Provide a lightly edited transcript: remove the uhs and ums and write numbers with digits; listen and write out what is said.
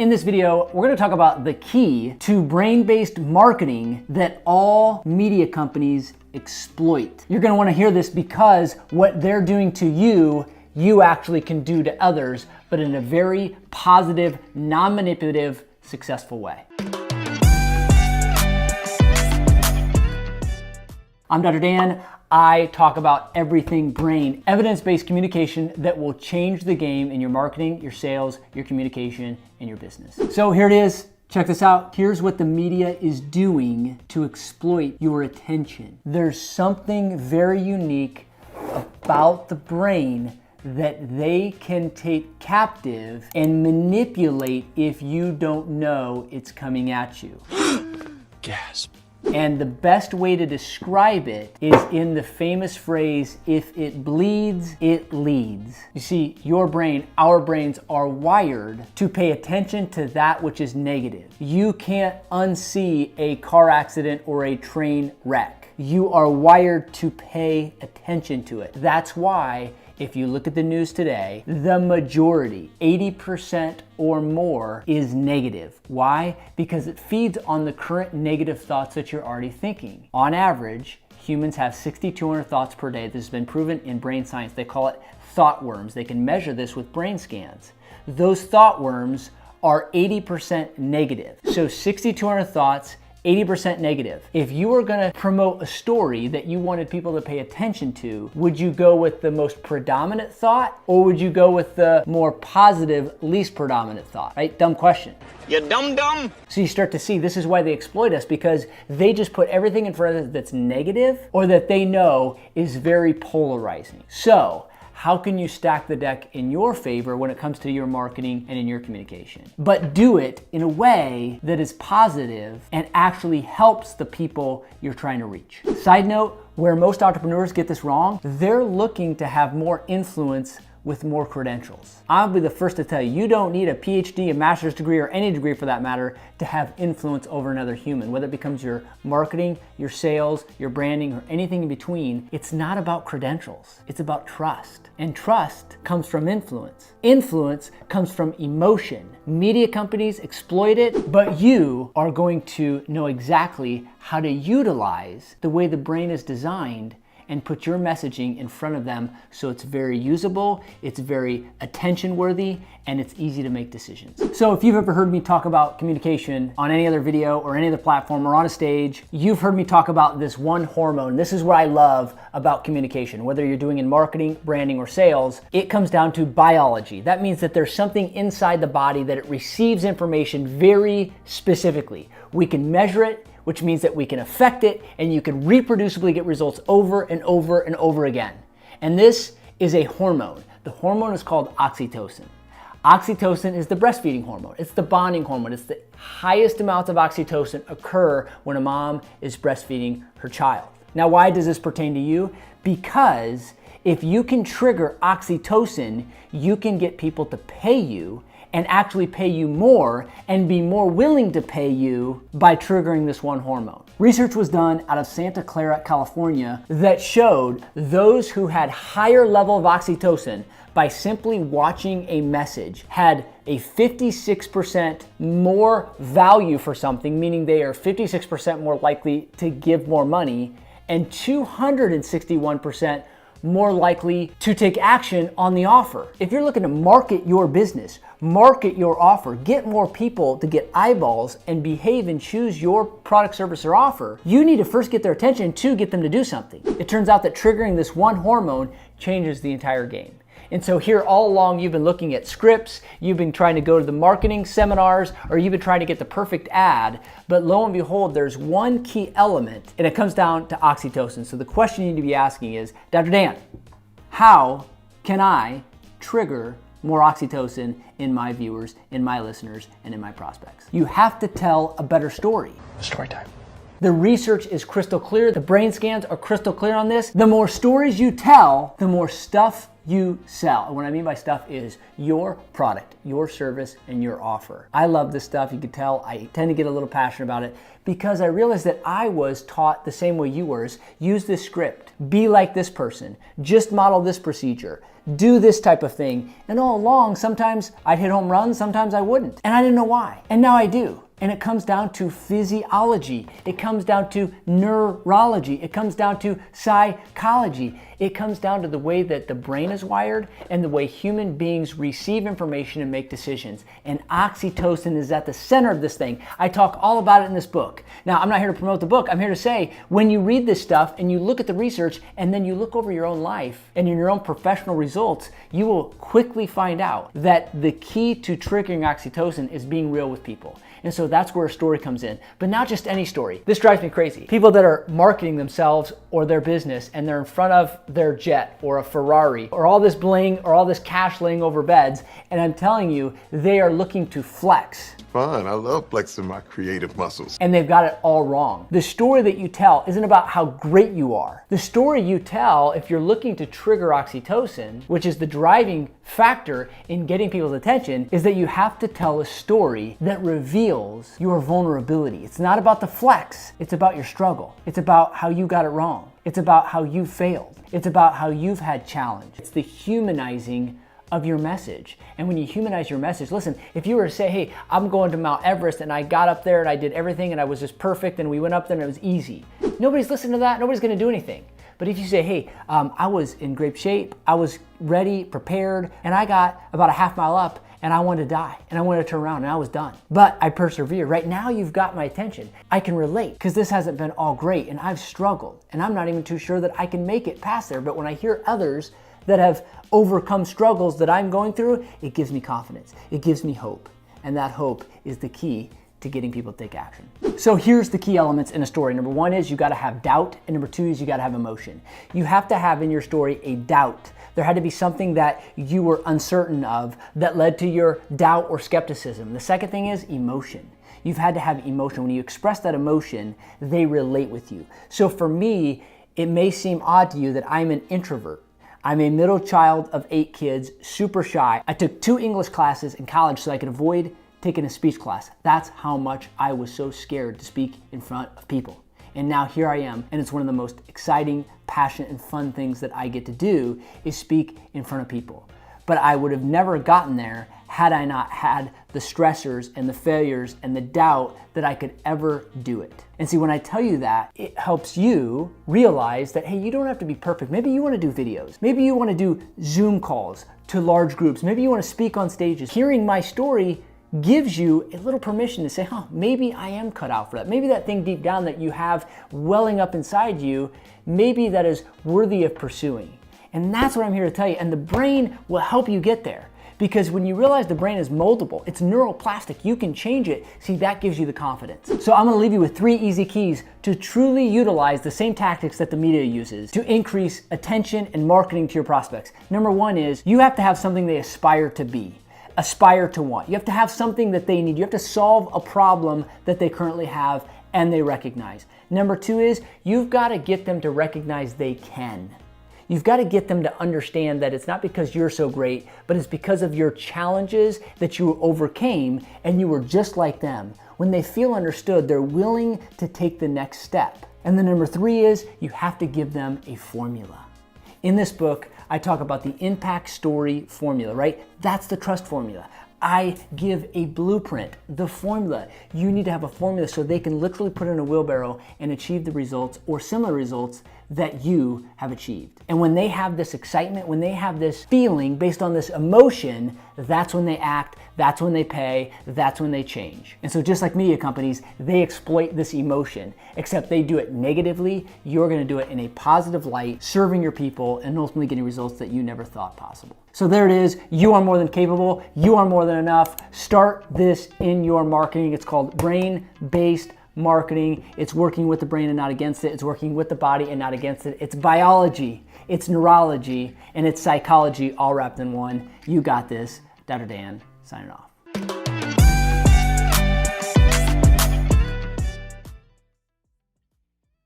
In this video, we're going to talk about the key to brain-based marketing that all media companies exploit. You're going to want to hear this because what they're doing to you, you actually can do to others, but in a very positive, non-manipulative, successful way. I'm Dr. Dan. I talk about everything brain, evidence-based communication that will change the game in your marketing, your sales, your communication, and your business. So here it is. Check this out. Here's what the media is doing to exploit your attention. There's something very unique about the brain that they can take captive and manipulate if you don't know it's coming at you. Gasp. And the best way to describe it is in the famous phrase, if it bleeds, it leads. You see, your brain, our brains are wired to pay attention to that which is negative. You can't unsee a car accident or a train wreck. You are wired to pay attention to it. That's why if you look at the news today, the majority, 80% or more, is negative. Why? Because it feeds on the current negative thoughts that you're already thinking. On average, humans have 6,200 thoughts per day. This has been proven in brain science. They call it thought worms. They can measure this with brain scans. Those thought worms are 80% negative. So 6,200 thoughts, 80% negative. If you were gonna promote a story that you wanted people to pay attention to, would you go with the most predominant thought or would you go with the more positive, least predominant thought, right? Dumb question. You dumb. So you start to see this is why they exploit us, because they just put everything in front of us that's negative or that they know is very polarizing. So, how can you stack the deck in your favor when it comes to your marketing and in your communication? But do it in a way that is positive and actually helps the people you're trying to reach. Side note, where most entrepreneurs get this wrong, they're looking to have more influence with more credentials. I'll be the first to tell you, you don't need a PhD, a master's degree, or any degree for that matter to have influence over another human. Whether it becomes your marketing, your sales, your branding, or anything in between, it's not about credentials. It's about trust. And trust comes from influence. Influence comes from emotion. Media companies exploit it, but you are going to know exactly how to utilize the way the brain is designed and put your messaging in front of them so it's very usable, it's very attention worthy, and it's easy to make decisions. So if you've ever heard me talk about communication on any other video or any other platform or on a stage, you've heard me talk about this one hormone. This is what I love about communication. Whether you're doing in marketing, branding, or sales, it comes down to biology. That means that there's something inside the body that it receives information very specifically. We can measure it, which means that we can affect it and you can reproducibly get results over and over and over again. And this is a hormone. The hormone is called oxytocin. Oxytocin is the breastfeeding hormone. It's the bonding hormone. It's the highest amounts of oxytocin occur when a mom is breastfeeding her child. Now, why does this pertain to you? Because if you can trigger oxytocin, you can get people to pay you and actually pay you more and be more willing to pay you by triggering this one hormone. Research was done out of Santa Clara, California that showed those who had higher level of oxytocin by simply watching a message had a 56% more value for something, meaning they are 56% more likely to give more money and 261% more likely to take action on the offer. If you're looking to market your business, market your offer, get more people to get eyeballs and behave and choose your product, service, or offer, you need to first get their attention to get them to do something. It turns out that triggering this one hormone changes the entire game. And so here all along you've been looking at scripts, you've been trying to go to the marketing seminars, or you've been trying to get the perfect ad, but lo and behold, there's one key element and it comes down to oxytocin. So the question you need to be asking is, Dr. Dan, how can I trigger more oxytocin in my viewers, in my listeners, and in my prospects? You have to tell a better story. Story time. The research is crystal clear. The brain scans are crystal clear on this. The more stories you tell, the more stuff you sell. And what I mean by stuff is your product, your service, and your offer. I love this stuff. You can tell I tend to get a little passionate about it because I realized that I was taught the same way you were. Use this script, be like this person, just model this procedure, do this type of thing. And all along, sometimes I'd hit home runs, sometimes I wouldn't. And I didn't know why. And now I do. And it comes down to physiology. It comes down to neurology. It comes down to psychology. It comes down to the way that the brain is wired and the way human beings receive information and make decisions. And oxytocin is at the center of this thing. I talk all about it in this book. Now, I'm not here to promote the book. I'm here to say, when you read this stuff and you look at the research and then you look over your own life and in your own professional results, you will quickly find out that the key to triggering oxytocin is being real with people. And so that's where a story comes in, but not just any story. This drives me crazy. People that are marketing themselves or their business and they're in front of their jet or a Ferrari or all this bling or all this cash laying over beds, and I'm telling you, they are looking to flex. Fun. I love flexing my creative muscles. And they've got it all wrong. The story that you tell isn't about how great you are. The story you tell, if you're looking to trigger oxytocin, which is the driving factor in getting people's attention, is that you have to tell a story that reveals your vulnerability. It's not about the flex. It's about your struggle. It's about how you got it wrong. It's about how you failed. It's about how you've had challenge. It's the humanizing of your message. And when you humanize your message, listen, if you were to say, hey, I'm going to Mount Everest and I got up there and I did everything and I was just perfect and we went up there and it was easy. Nobody's listening to that. Nobody's going to do anything. But if you say, hey, I was in great shape, I was ready, prepared, and I got about a half mile up and I wanted to die and I wanted to turn around and I was done. But I persevered. Right now you've got my attention. I can relate because this hasn't been all great and I've struggled and I'm not even too sure that I can make it past there. But when I hear others that have overcome struggles that I'm going through, it gives me confidence. It gives me hope. And that hope is the key to getting people to take action. So here's the key elements in a story. Number one is you gotta have doubt, and number two is you gotta have emotion. You have to have in your story a doubt. There had to be something that you were uncertain of that led to your doubt or skepticism. The second thing is emotion. You've had to have emotion. When you express that emotion, they relate with you. So for me, it may seem odd to you that I'm an introvert. I'm a middle child of 8 kids, super shy. I took 2 English classes in college so I could avoid taking a speech class. That's how much I was so scared to speak in front of people. And now here I am, and it's one of the most exciting, passionate, and fun things that I get to do is speak in front of people. But I would have never gotten there had I not had the stressors and the failures and the doubt that I could ever do it. And see, when I tell you that, it helps you realize that, hey, you don't have to be perfect. Maybe you want to do videos. Maybe you want to do Zoom calls to large groups. Maybe you want to speak on stages. Hearing my story gives you a little permission to say, maybe I am cut out for that. Maybe that thing deep down that you have welling up inside you, maybe that is worthy of pursuing. And that's what I'm here to tell you. And the brain will help you get there. Because when you realize the brain is moldable, it's neuroplastic, you can change it. See, that gives you the confidence. So I'm gonna leave you with 3 easy keys to truly utilize the same tactics that the media uses to increase attention and marketing to your prospects. Number 1 is you have to have something they aspire to be, aspire to want. You have to have something that they need. You have to solve a problem that they currently have and they recognize. Number 2 is you've gotta get them to recognize they can. You've got to get them to understand that it's not because you're so great, but it's because of your challenges that you overcame and you were just like them. When they feel understood, they're willing to take the next step. And then number 3 is you have to give them a formula. In this book, I talk about the impact story formula, right? That's the trust formula. I give a blueprint, the formula. You need to have a formula so they can literally put in a wheelbarrow and achieve the results or similar results that you have achieved. And when they have this excitement, when they have this feeling based on this emotion, that's when they act, that's when they pay, that's when they change. And so just like media companies, they exploit this emotion, except they do it negatively. You're gonna do it in a positive light, serving your people and ultimately getting results that you never thought possible. So there it is. You are more than capable. You are more than enough. Start this in your marketing. It's called brain-based marketing. It's working with the brain and not against it. It's working with the body and not against it. It's biology, it's neurology, and it's psychology all wrapped in one. You got this. Dr. Dan, signing off.